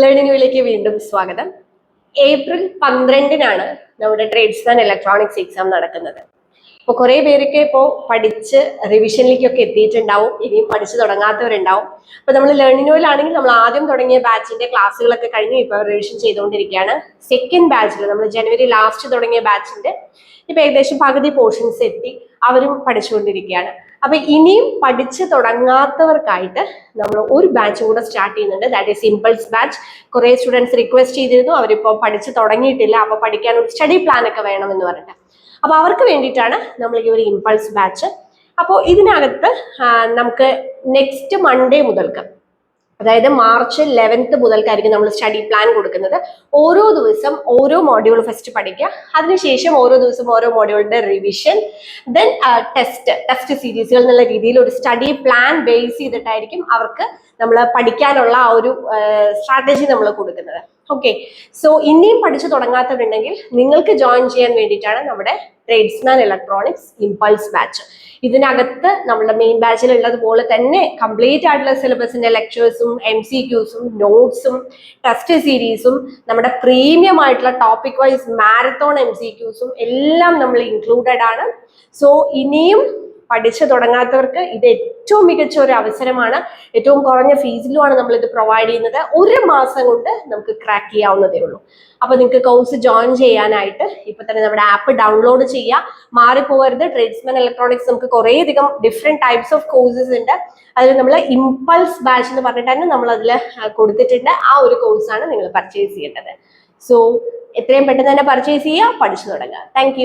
ലേണിംഗിലേക്ക് വീണ്ടും സ്വാഗതം. ഏപ്രിൽ 12-നാണ് നമ്മുടെ ട്രേഡ്സ്മാൻ ഇലക്ട്രോണിക്സ് എക്സാം നടക്കുന്നത്. അപ്പോൾ കുറേ പേരൊക്കെ ഇപ്പോൾ പഠിച്ച് റിവിഷനിലേക്കൊക്കെ എത്തിയിട്ടുണ്ടാവും, ഇനിയും പഠിച്ചു തുടങ്ങാത്തവരുണ്ടാവും. അപ്പോൾ നമ്മൾ ലേണിംഗിലാണെങ്കിൽ നമ്മൾ ആദ്യം തുടങ്ങിയ ബാച്ചിന്റെ ക്ലാസ്സുകളൊക്കെ കഴിഞ്ഞ് ഇപ്പോൾ റിവിഷൻ ചെയ്തുകൊണ്ടിരിക്കുകയാണ്. സെക്കൻഡ് ബാച്ചിൽ നമ്മൾ ജനുവരി ലാസ്റ്റ് തുടങ്ങിയ ബാച്ചിന്റെ ഇപ്പൊ ഏകദേശം പകുതി പോർഷൻസ് എത്തി, അവരും പഠിച്ചുകൊണ്ടിരിക്കുകയാണ്. അപ്പൊ ഇനിയും പഠിച്ചു തുടങ്ങാത്തവർക്കായിട്ട് നമ്മൾ ഒരു ബാച്ച് കൂടെ സ്റ്റാർട്ട് ചെയ്യുന്നുണ്ട്. That is impulse batch. കുറെ സ്റ്റുഡൻസ് റിക്വസ്റ്റ് ചെയ്തിരുന്നു, അവരിപ്പോ പഠിച്ചു തുടങ്ങിയിട്ടില്ല, അപ്പൊ പഠിക്കാൻ ഒരു സ്റ്റഡി പ്ലാൻ ഒക്കെ വേണം എന്ന് പറഞ്ഞിട്ട്. അപ്പൊ അവർക്ക് വേണ്ടിയിട്ടാണ് നമ്മൾ ഈ ഒരു ഇമ്പൾസ് ബാച്ച്. അപ്പോൾ ഇതിനകത്ത് നമുക്ക് നെക്സ്റ്റ് മൺഡേ മുതൽക്ക്, അതായത് മാർച്ച് 11 മുതൽക്കായിരിക്കും നമ്മൾ സ്റ്റഡി പ്ലാൻ കൊടുക്കുന്നത്. ഓരോ ദിവസം ഓരോ മോഡ്യൂൾ ഫസ്റ്റ് പഠിക്കുക, അതിനുശേഷം ഓരോ ദിവസം ഓരോ മോഡ്യൂളിന്റെ റിവിഷൻ, ദെൻ ടെസ്റ്റ് സീരീസുകൾ എന്നുള്ള രീതിയിൽ ഒരു സ്റ്റഡി പ്ലാൻ ബേസ് ചെയ്തിട്ടായിരിക്കും അവർക്ക് നമ്മൾ പഠിക്കാനുള്ള ആ ഒരു സ്ട്രാറ്റജി നമ്മൾ കൊടുക്കുന്നത്. ഓക്കെ, സോ ഇനിയും പഠിച്ചു തുടങ്ങാത്തവരുണ്ടെങ്കിൽ നിങ്ങൾക്ക് ജോയിൻ ചെയ്യാൻ വേണ്ടിയിട്ടാണ് നമ്മുടെ ട്രേഡ്സ്മാൻ ഇലക്ട്രോണിക്സ് ഇമ്പൾസ് ബാച്ച്. ഇതിനകത്ത് നമ്മുടെ മെയിൻ ബാച്ചിൽ ഉള്ളതുപോലെ തന്നെ കംപ്ലീറ്റ് ആയിട്ടുള്ള സിലബസിന്റെ ലെക്ചേഴ്സും MCQസും നോട്ട്സും ടെസ്റ്റ് സീരീസും നമ്മുടെ പ്രീമിയം ആയിട്ടുള്ള ടോപ്പിക് വൈസ് മാരത്തോൺ MCQസും എല്ലാം നമ്മൾ ഇൻക്ലൂഡഡ് ആണ്. സോ ഇനിയും പഠിച്ചു തുടങ്ങാത്തവർക്ക് ഇത് ഏറ്റവും മികച്ച ഒരു അവസരമാണ്. ഏറ്റവും കുറഞ്ഞ ഫീസിലുമാണ് നമ്മൾ ഇത് പ്രൊവൈഡ് ചെയ്യുന്നത്. ഒരു മാസം കൊണ്ട് നമുക്ക് ക്രാക്ക് ചെയ്യാവുന്നതേ ഉള്ളൂ. അപ്പൊ നിങ്ങൾക്ക് കോഴ്സ് ജോയിൻ ചെയ്യാനായിട്ട് ഇപ്പൊ തന്നെ നമ്മുടെ ആപ്പ് ഡൗൺലോഡ് ചെയ്യുക. മാറിപ്പോകരുത്. ട്രേഡ്സ്മാൻ ഇലക്ട്രോണിക്സ് നമുക്ക് കുറേ അധികം ഡിഫറെന്റ് ടൈപ്സ് ഓഫ് കോഴ്സസ് ഉണ്ട്. അതിൽ നമ്മൾ ഇമ്പൾസ് ബാച്ച് എന്ന് പറഞ്ഞിട്ട് തന്നെ നമ്മൾ അതിൽ കൊടുത്തിട്ടുണ്ട്. ആ ഒരു കോഴ്സാണ് നിങ്ങൾ പർച്ചേസ് ചെയ്യേണ്ടത്. സോ എത്രയും പെട്ടെന്ന് തന്നെ പർച്ചേസ് ചെയ്യുക, പഠിച്ചു തുടങ്ങുക. താങ്ക്